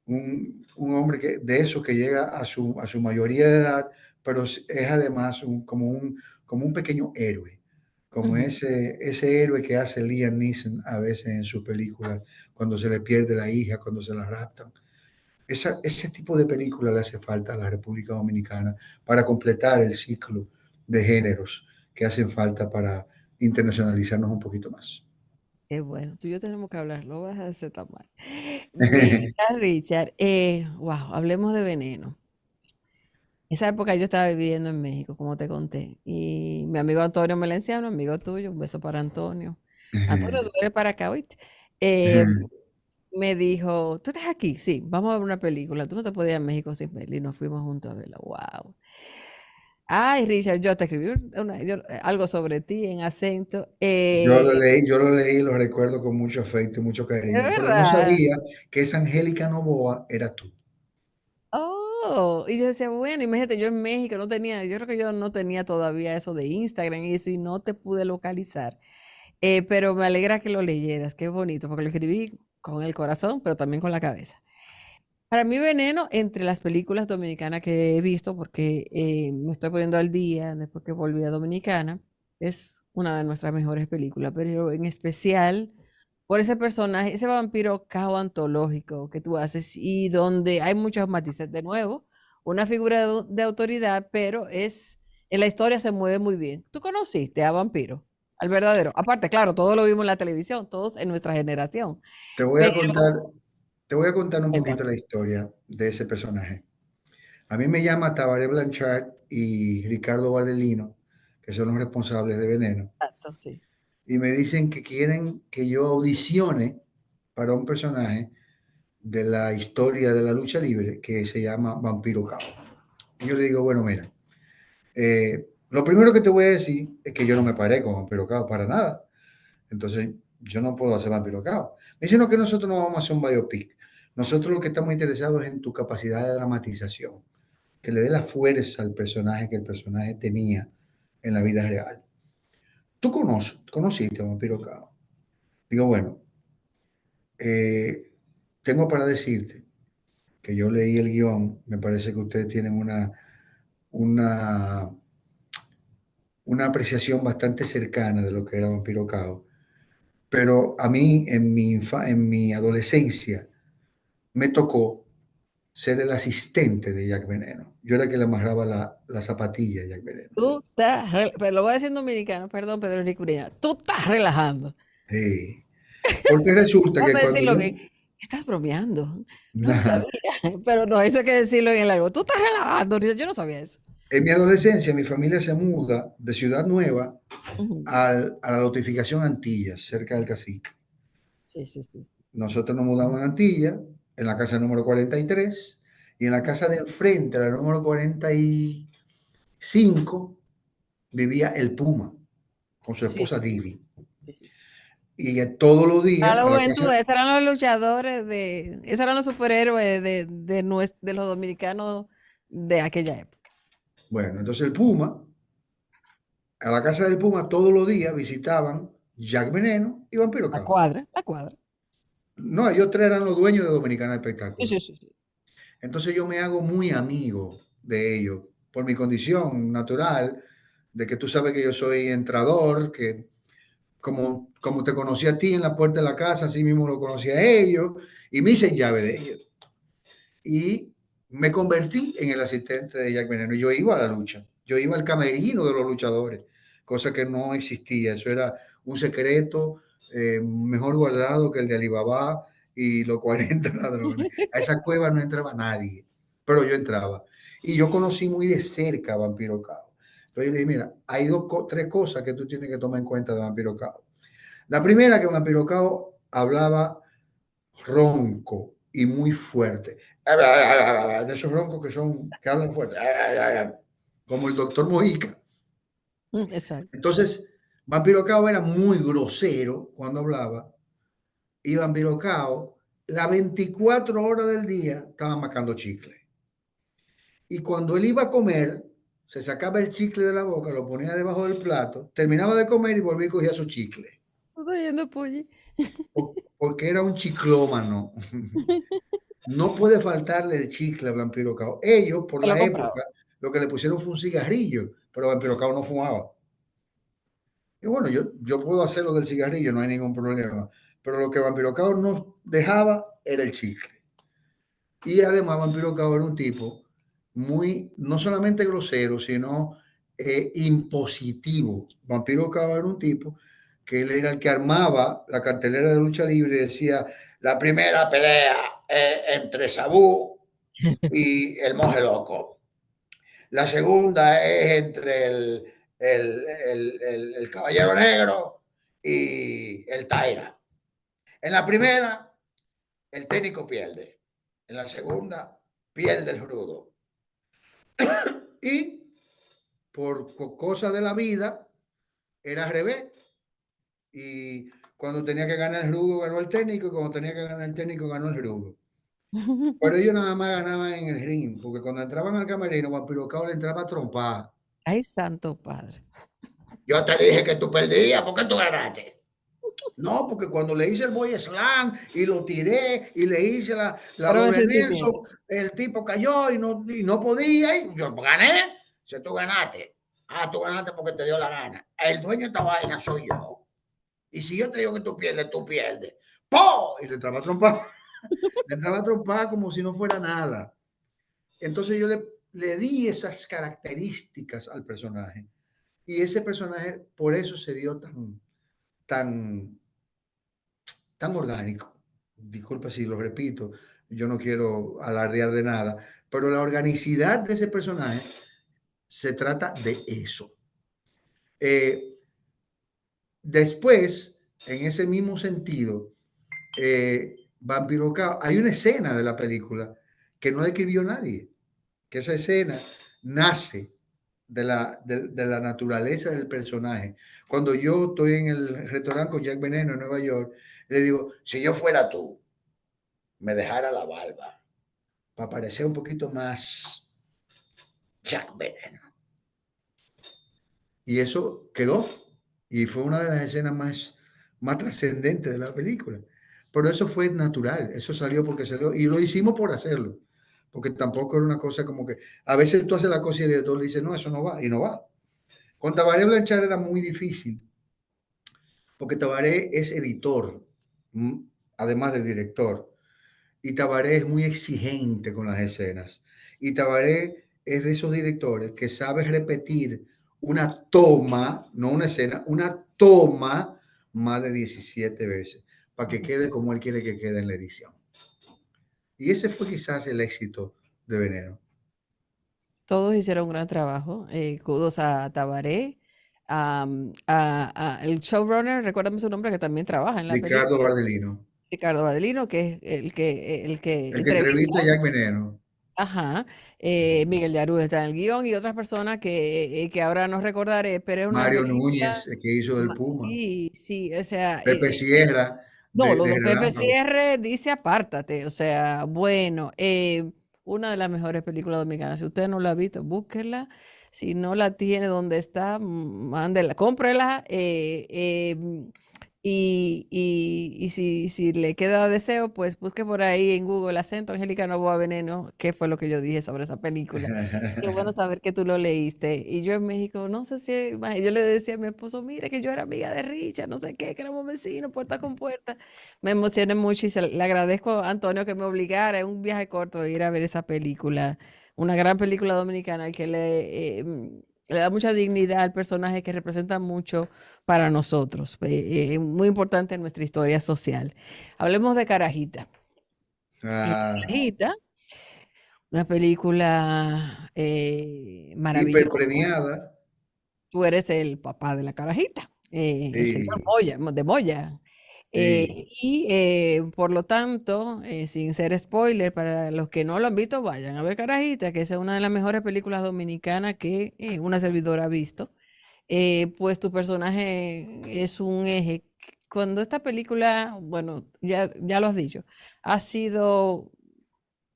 un hombre de esos que llega a su mayoría de edad, pero es además como un pequeño héroe, como ujú. ese héroe que hace Liam Neeson a veces en sus películas, cuando se le pierde la hija, cuando se la raptan. Ese tipo de película le hace falta a la República Dominicana para completar el ciclo de géneros que hacen falta para internacionalizarnos un poquito más. Qué bueno, tú y yo tenemos que hablar, lo vas a hacer tan mal. Mira, Richard, wow, hablemos de Veneno. Esa época yo estaba viviendo en México, como te conté, y mi amigo Antonio Melenciano, amigo tuyo, un beso para Antonio. Antonio, tú eres para acá, ¿oíste? Eh, me dijo, ¿tú estás aquí? Sí, vamos a ver una película. Tú no te podías ir a México sin verla y nos fuimos juntos a verla. Wow. Ay, Richard, yo te escribí algo sobre ti en acento. Yo lo leí y lo recuerdo con mucho afecto y mucho Es cariño, pero no verdad. sabía que esa Angélica Novoa era tú. Oh, y yo decía, bueno, imagínate, yo en México no tenía, yo creo que yo no tenía todavía eso de Instagram y eso, y no te pude localizar. Pero me alegra que lo leyeras, qué bonito, porque lo escribí con el corazón, pero también con la cabeza. Para mí, Veneno, entre las películas dominicanas que he visto, porque me estoy poniendo al día después que volví a Dominicana, es una de nuestras mejores películas, pero en especial por ese personaje, ese vampiro cao antológico que tú haces y donde hay muchos matices. De nuevo, una figura de autoridad, pero en la historia se mueve muy bien. ¿Tú conociste a Vampiro? Al verdadero. Aparte, claro, todos lo vimos en la televisión, todos en nuestra generación. Te voy a Pero, contar, te voy a contar un poquito cuéntame. la historia de ese personaje. A mí me llama Tabaré Blanchard y Ricardo Valdelino, que son los responsables de Veneno, Exacto, sí. y me dicen que quieren que yo audicione para un personaje de la historia de la lucha libre que se llama Vampiro Cabo. Y yo le digo, bueno, mira, lo primero que te voy a decir es que yo no me paré con Vampiro Cabo para nada. Entonces, yo no puedo hacer Vampiro Cabo. Me dicen, no, que nosotros no vamos a hacer un biopic. Nosotros lo que estamos interesados es en tu capacidad de dramatización, que le dé la fuerza al personaje que el personaje tenía en la vida real. ¿Tú conociste a Vampiro Cabo? Digo, bueno, eh, tengo para decirte que yo leí el guión, me parece que ustedes tienen una, una apreciación bastante cercana de lo que era Vampiro Cabo, pero a mí en mi adolescencia me tocó ser el asistente de Jack Veneno. Yo era el que le amarraba la zapatilla a Jack Veneno. Pero lo voy a decir en dominicano, perdón, Pedro Enrique Ureña. Tú estás relajando. Sí. Porque resulta que Déjame cuando decirlo yo... bien. Estás bromeando. No lo Nada, sabía. Pero no, eso hay que decirlo en el algo. Tú estás relajando. Yo no sabía eso. en mi adolescencia, mi familia se muda de Ciudad Nueva Ujú. a la notificación Antillas, cerca del Cacique. Sí, sí, sí, sí. Nosotros nos mudamos en Antillas, en la casa número 43, y en la casa de enfrente, la número 45, vivía el Puma, con su Sí, esposa Didi. sí, sí, sí. Y todos los días A la a la juventud, casa, esos eran los luchadores esos eran los superhéroes de los dominicanos de aquella época. bueno, entonces el Puma, a la casa del Puma todos los días visitaban Jack Veneno y Vampiro La Cabo. cuadra, la cuadra. No, ellos tres eran los dueños de Dominicana Sí, Espectáculo. sí, sí, sí. Entonces yo me hago muy amigo de ellos por mi condición natural, de que tú sabes que yo soy entrador, que como te conocí a ti en la puerta de la casa, así mismo lo conocí a ellos y me hice llave de ellos. Y me convertí en el asistente de Jack Veneno. Yo iba a la lucha, yo iba al camerino de los luchadores, cosa que no existía. Eso era un secreto mejor guardado que el de Alibaba y los 40 ladrones. A esa cueva no entraba nadie, pero yo entraba. Y yo conocí muy de cerca a Vampiro Cabo. Entonces yo le dije, mira, hay tres cosas que tú tienes que tomar en cuenta de Vampiro Cabo. La primera, que Vampiro Cabo hablaba ronco, y muy fuerte. De esos roncos que hablan fuerte. Como el doctor Mojica. Exacto. Entonces, Vampiro Cao era muy grosero cuando hablaba. Y Vampiro Cao, las 24 horas del día, estaba mascando chicle. Y cuando él iba a comer, se sacaba el chicle de la boca, lo ponía debajo del plato, terminaba de comer y volvía y cogía su chicle. Estoy yendo, Pulli. Porque era un chiclómano. No puede faltarle el chicle a Vampiro Cao. Ellos, por Te lo la compraba. época, lo que le pusieron fue un cigarrillo, pero Vampiro Cao no fumaba. Y bueno, yo puedo hacer lo del cigarrillo, no hay ningún problema. Pero lo que Vampiro Cao no dejaba era el chicle. Y además Vampiro Cao era un tipo muy, no solamente grosero, sino impositivo. Vampiro Cao era un tipo que él era el que armaba la cartelera de lucha libre y decía, la primera pelea entre Sabú y el Monje Loco. La segunda es entre el Caballero Negro y el Taira. En la primera, el técnico pierde. En la segunda, pierde el rudo. Y por cosas de la vida, era al revés. Y cuando tenía que ganar el rudo, ganó el técnico. Y cuando tenía que ganar el técnico, ganó el rudo. Pero ellos nada más ganaban en el ring. Porque cuando entraban al camerino, Vampiro Cao le entraba a trompar. Ay, santo padre. Yo te dije que tú perdías. ¿Por qué tú ganaste? No, porque cuando le hice el boy slam y lo tiré y le hice la Pero me doble sentí Nelson, bien. el tipo cayó y no podía. Y yo gané. Si tú ganaste. Ah, tú ganaste porque te dio la gana. El dueño de esta vaina soy yo. Y si yo te digo que tú pierdes, tú pierdes. ¡Po! Y le entraba a trompar. Le entraba a trompar como si no fuera nada. Entonces yo le di esas características al personaje. Y ese personaje, por eso se dio tan, tan orgánico. Disculpa si lo repito, yo no quiero alardear de nada, pero la organicidad de ese personaje se trata de eso. Después, en ese mismo sentido, Vampiro Cao, hay una escena de la película que no la escribió nadie, que esa escena nace de la naturaleza del personaje. Cuando yo estoy en el restaurante con Jack Veneno en Nueva York, le digo, si yo fuera tú, me dejara la barba para parecer un poquito más Jack Veneno. Y eso quedó. Y fue una de las escenas más trascendentes de la película. Pero eso fue natural, eso salió porque salió. Y lo hicimos por hacerlo. Porque tampoco era una cosa como que a veces tú haces la cosa y el director le dice, no, eso no va, y no va. Con Tabaré Blanchard era muy difícil, porque Tabaré es editor, además de director. Y Tabaré es muy exigente con las escenas. Y Tabaré es de esos directores que sabe repetir una toma, no una escena, una toma más de 17 veces para que quede como él quiere que quede en la edición. Y ese fue quizás el éxito de Veneno. Todos hicieron un gran trabajo. Kudos a Tabaré, el showrunner, recuérdame su nombre, que también trabaja en la Ricardo película, Bardelino, Ricardo Badelino, que es el que el que entrevista. entrevista a Jack Veneno. Ajá. Miguel Yarú está en el guión y otras personas que ahora no recordaré, pero es una Mario película. Núñez, el que hizo del Puma. Sí, sí, o sea, Pepe Sierra, no, lo de de Pepe Relámpago. Cierre dice apártate, o sea, bueno, una de las mejores películas dominicanas. Si usted no la ha visto, búsquela. Si no la tiene donde está, mándela, cómprela. Y si le queda deseo, pues busque por ahí en Google Acento Angélica Novoa Veneno, qué fue lo que yo dije sobre esa película. Qué bueno saber que tú lo leíste. Y yo en México, no sé si, yo le decía a mi esposo, mire que yo era amiga de Richard, no sé qué, que éramos vecinos, puerta con puerta. Me emocioné mucho y le agradezco a Antonio que me obligara en un viaje corto a ir a ver esa película. Una gran película dominicana que le da mucha dignidad al personaje que representa mucho para nosotros. Muy importante en nuestra historia social. Hablemos de Carajita. Ah, Carajita, una película maravillosa. hiperpremiada. Tú eres el papá de la Carajita, el señor Sí. Moya, de Moya. Sí. Por lo tanto, sin ser spoiler, para los que no lo han visto, vayan a ver Carajita, que esa es una de las mejores películas dominicanas que una servidora ha visto. Pues tu personaje es un eje. Cuando esta película, bueno, ya lo has dicho, ha sido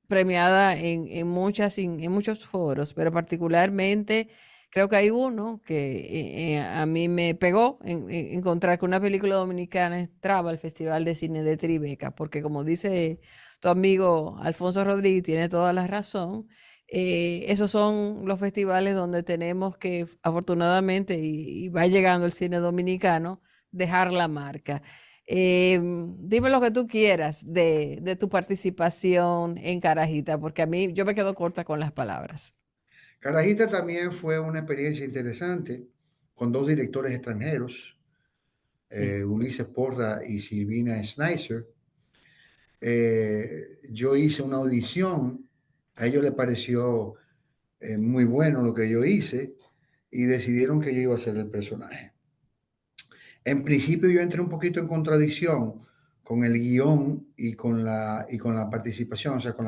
premiada en muchos foros, pero particularmente creo que hay uno que a mí me pegó encontrar que una película dominicana entraba al Festival de Cine de Tribeca, porque como dice tu amigo Alfonso Rodríguez, tiene toda la razón. Esos son los festivales donde tenemos que, afortunadamente, y va llegando el cine dominicano, dejar la marca. Dime lo que tú quieras de tu participación en Carajita, porque a mí yo me quedo corta con las palabras. Carajita también fue una experiencia interesante con dos directores extranjeros, Sí, Ulises Porra y Silvina Schneiser. Yo hice una audición, a ellos les pareció muy bueno lo que yo hice y decidieron que yo iba a ser el personaje. En principio yo entré un poquito en contradicción con el guión y con la participación, o sea, con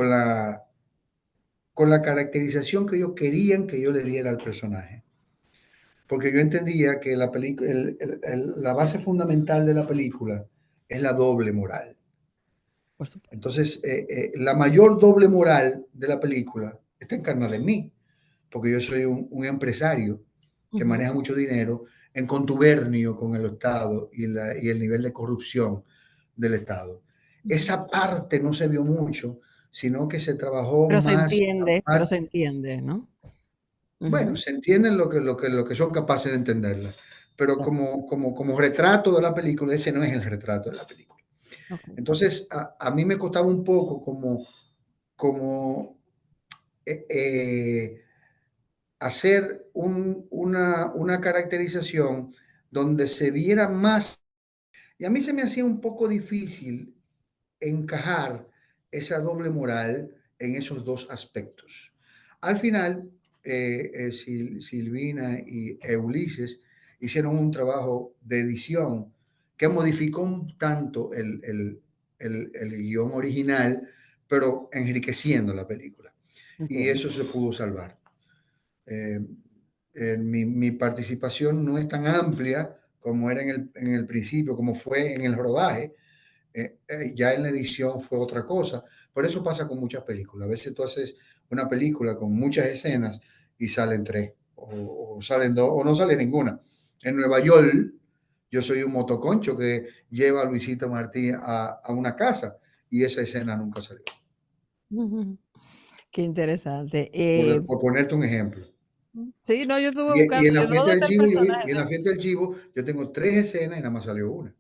la, con la caracterización que ellos querían que yo le diera al personaje. Porque yo entendía que la base fundamental de la película es la doble moral. por supuesto. Entonces, la mayor doble moral de la película está encarnada en mí, porque yo soy un empresario que Ujú. maneja mucho dinero en contubernio con el Estado y el nivel de corrupción del Estado. Ujú. Esa parte no se vio mucho, sino que se trabajó más la Pero parte. se entiende, ¿no? Bueno, Ujú. se entienden lo que son capaces de entenderla, pero Claro. como retrato de la película, ese no es el retrato de la película. Ok. Entonces, a mí me costaba un poco como eh, eh, hacer una caracterización donde se viera más, y a mí se me hacía un poco difícil encajar esa doble moral en esos dos aspectos. Al final, Silvina y Ulises hicieron un trabajo de edición que modificó un tanto el guión original, pero enriqueciendo la película. Y Entiendo. eso se pudo salvar. Eh, mi participación no es tan amplia como era en el principio, como fue en el rodaje, ya en la edición fue otra cosa. Por eso pasa con muchas películas. A veces tú haces una película con muchas escenas y salen tres, o salen dos, o no sale ninguna. En Nueva York, yo soy un motoconcho que lleva a Luisito Martí a una casa y esa escena nunca salió. Ujú. Qué interesante. Por ponerte un ejemplo. Sí, no, yo estuve buscando, Y en la yo fiesta dónde del está el Chivo, personaje. y en la fiesta del Chivo, yo tengo tres escenas y nada más salió una.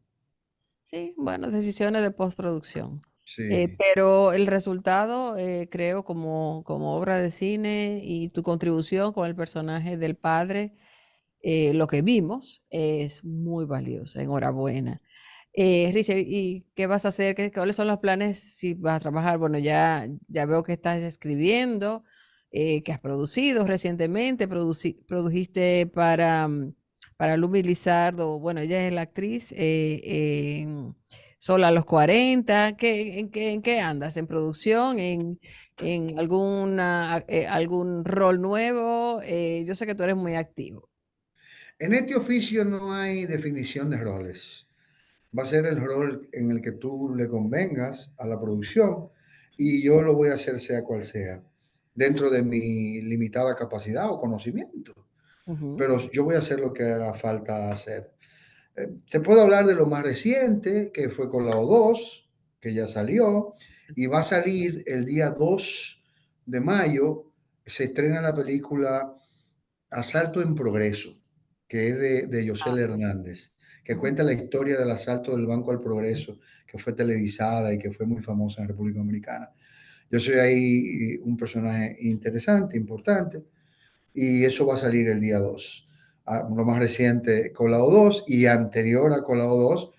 Sí, bueno, decisiones de postproducción. Sí. Pero el resultado, creo, como obra de cine y tu contribución con el personaje del padre, lo que vimos es muy valiosa. Enhorabuena. Richard, ¿y qué vas a hacer? ¿Cuáles son los planes si vas a trabajar? Bueno, ya veo que estás escribiendo, que has producido recientemente, produjiste para Lumi Lizardo, bueno, ella es la actriz, en Sola a los 40. En qué andas? ¿En producción? ¿En algún rol nuevo? Yo sé que tú eres muy activo. En este oficio no hay definición de roles. Va a ser el rol en el que tú le convengas a la producción y yo lo voy a hacer sea cual sea, dentro de mi limitada capacidad o conocimiento. Ujú. Pero yo voy a hacer lo que haga falta hacer. Se puede hablar de lo más reciente, que fue con la O2, que ya salió, y va a salir el día 2 de mayo, se estrena la película Asalto en Progreso, que es de Ah, Yosel Hernández, que ujú. cuenta la historia del asalto del Banco al Progreso, que fue televisada y que fue muy famosa en República Dominicana. Yo soy ahí un personaje interesante, importante, y eso va a salir el día 2. Lo más reciente, Colado 2, y anterior a Colado 2,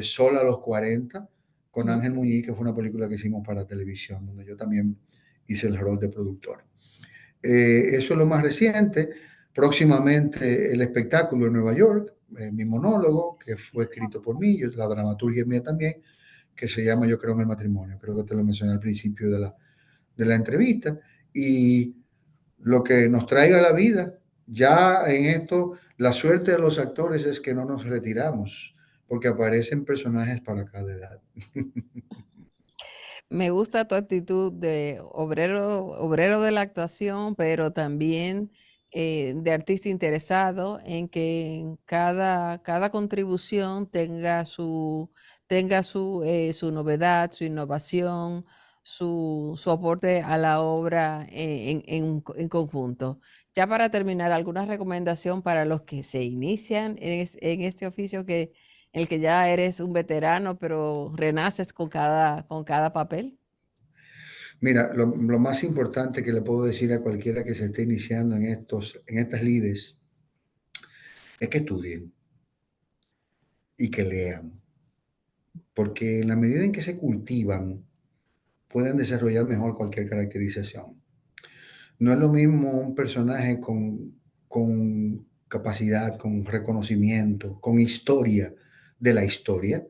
Sol a los 40, con Ujú. Ángel Muñiz, que fue una película que hicimos para televisión, donde yo también hice el rol de productor. Eso es lo más reciente. Próximamente el espectáculo en Nueva York, mi monólogo, que fue escrito por mí, la dramaturgia es mía también, que se llama Yo creo en el matrimonio. Creo que te lo mencioné al principio de la entrevista. Y lo que nos traiga la vida, ya en esto, la suerte de los actores es que no nos retiramos, porque aparecen personajes para cada edad. Me gusta tu actitud de obrero de la actuación, pero también de artista interesado en que cada contribución tenga su novedad, su innovación, su aporte a la obra en conjunto. Ya para terminar, ¿alguna recomendación para los que se inician en este oficio el que ya eres un veterano, pero renaces con cada papel? Mira, lo más importante que le puedo decir a cualquiera que se esté iniciando en estas lides es que estudien y que lean, porque en la medida en que se cultivan, pueden desarrollar mejor cualquier caracterización. No es lo mismo un personaje con capacidad, con reconocimiento, con historia de la historia,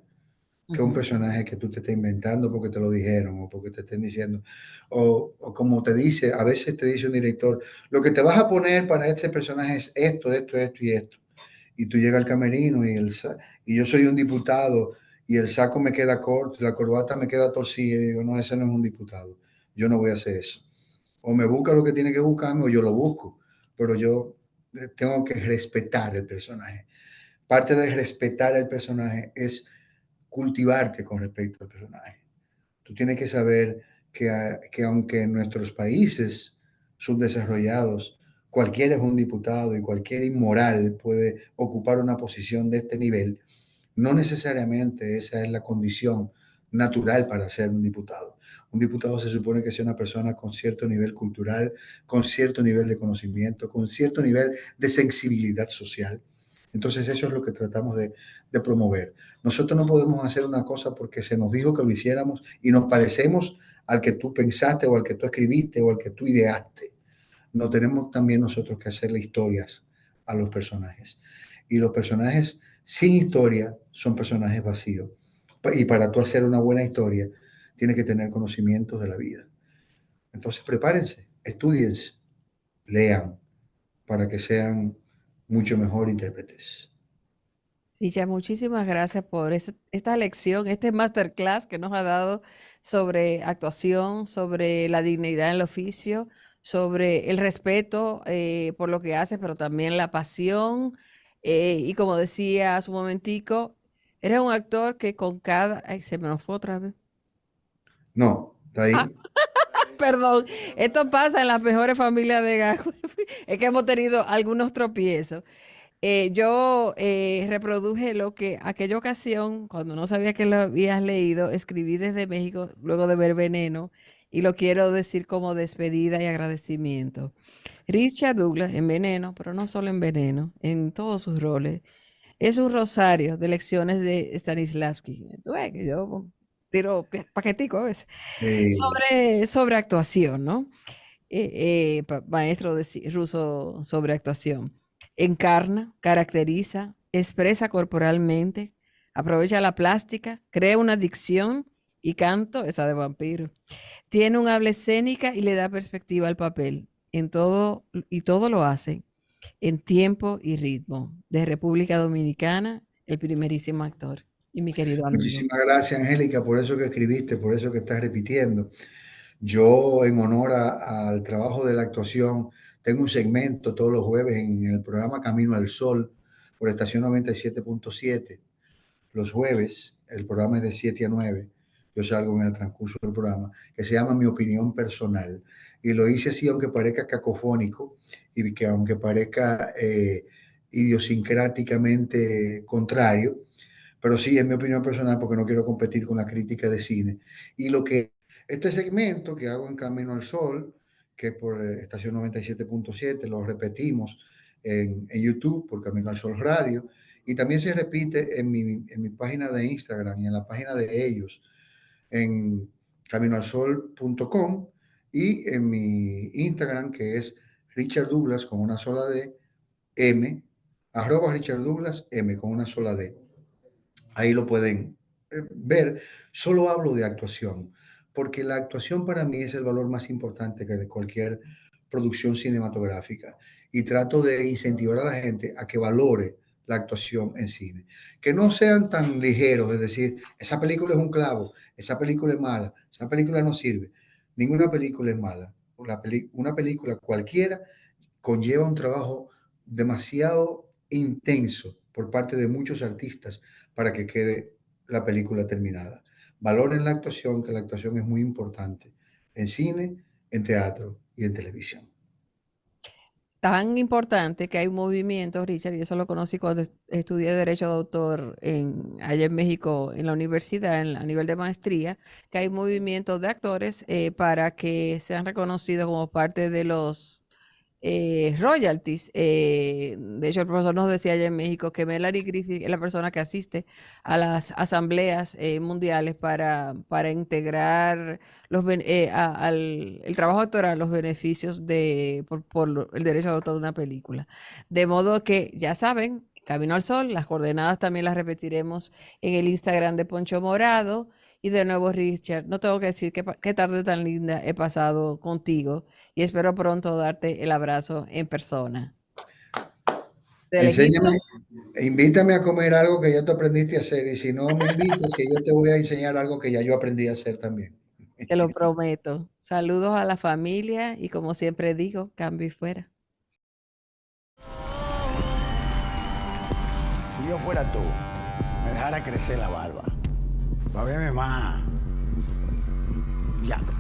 que un Ujú. personaje que tú te estás inventando porque te lo dijeron o porque te estén diciendo, o como te dice, a veces te dice un director, lo que te vas a poner para este personaje es esto, esto, esto y esto. Y tú llegas al camerino y yo soy un diputado y el saco me queda corto, la corbata me queda torcida y digo, no, ese no es un diputado, yo no voy a hacer eso. O me busca lo que tiene que buscarme o yo lo busco, pero yo tengo que respetar el personaje. Parte de respetar el personaje es cultivarte con respecto al personaje. Tú tienes que saber que aunque en nuestros países subdesarrollados cualquiera es un diputado y cualquier inmoral puede ocupar una posición de este nivel, no necesariamente esa es la condición natural para ser un diputado. Un diputado se supone que sea una persona con cierto nivel cultural, con cierto nivel de conocimiento, con cierto nivel de sensibilidad social. Entonces eso es lo que tratamos de promover. Nosotros no podemos hacer una cosa porque se nos dijo que lo hiciéramos y nos parecemos al que tú pensaste o al que tú escribiste o al que tú ideaste. No tenemos también nosotros que hacerle historias a los personajes. Y los personajes sin historia son personajes vacíos. Y para tú hacer una buena historia, tienes que tener conocimientos de la vida. Entonces prepárense, estudiense, lean para que sean mucho mejor intérpretes. Y ya muchísimas gracias por esta lección, este masterclass que nos ha dado sobre actuación, sobre la dignidad en el oficio, sobre el respeto por lo que haces, pero también la pasión. Y como decía hace un momentico, eres un actor que con cada... Ay, se me fue otra vez. No, está ahí. Perdón, esto pasa en las mejores familias de Gajo. Es que hemos tenido algunos tropiezos. Yo reproduje aquella ocasión, cuando no sabía que lo habías leído, escribí desde México, luego de ver Veneno, y lo quiero decir como despedida y agradecimiento. Richard Douglas en Veneno, pero no solo en Veneno, en todos sus roles, es un rosario de lecciones de Stanislavski. Tú ves que yo tiro paquetico a veces. Eh, Sobre actuación, ¿no? Maestro ruso sobre actuación. Encarna, caracteriza, expresa corporalmente, aprovecha la plástica, crea una dicción y canto, esa de vampiro. Tiene un habla escénica y le da perspectiva al papel. En todo, y todo lo hace en tiempo y ritmo. De República Dominicana, el primerísimo actor y mi querido amigo. Muchísimas gracias, Angélica, por eso que escribiste, por eso que estás repitiendo. Yo, en honor al trabajo de la actuación, tengo un segmento todos los jueves en el programa Camino al Sol por estación 97.7. Los jueves, el programa es de 7 a 9. Yo salgo en el transcurso del programa, que se llama Mi Opinión Personal. Y lo hice así, aunque parezca cacofónico y que aunque parezca idiosincráticamente contrario, pero sí es mi opinión personal porque no quiero competir con la crítica de cine. Y este segmento que hago en Camino al Sol, que es por estación 97.7, lo repetimos en YouTube por Camino al Sol Radio, y también se repite en mi página de Instagram y en la página de ellos, en caminoalsol.com y en mi Instagram, que es Richard Douglas con una sola D, M, @Richard Douglas M con una sola D. Ahí lo pueden ver. Solo hablo de actuación, porque la actuación para mí es el valor más importante que de cualquier producción cinematográfica. Y trato de incentivar a la gente a que valore la actuación en cine. Que no sean tan ligeros, es decir, esa película es un clavo, esa película es mala, esa película no sirve. Ninguna película es mala. Una película cualquiera conlleva un trabajo demasiado intenso por parte de muchos artistas para que quede la película terminada. Valoren la actuación, que la actuación es muy importante en cine, en teatro y en televisión. Tan importante que hay un movimiento, Richard, y eso lo conocí cuando estudié Derecho de Autor allá en México, en la universidad, a nivel de maestría, que hay movimientos de actores para que sean reconocidos como parte de los royalties. De hecho, el profesor nos decía allá en México que Melanie Griffith es la persona que asiste a las asambleas mundiales para integrar el trabajo actoral, los beneficios por el derecho de autor de una película. De modo que, ya saben, Camino al Sol, las coordenadas también las repetiremos en el Instagram de Poncho Morado. Y de nuevo, Richard, no tengo que decir qué tarde tan linda he pasado contigo y espero pronto darte el abrazo en persona. Del equipo, Enséñame, invítame a comer algo que ya tú aprendiste a hacer, y si no me invitas, que yo te voy a enseñar algo que ya yo aprendí a hacer también. te lo prometo. Saludos a la familia y como siempre digo, cambio y fuera. Si yo fuera tú, me dejara crecer la barba. Para verme más. Jack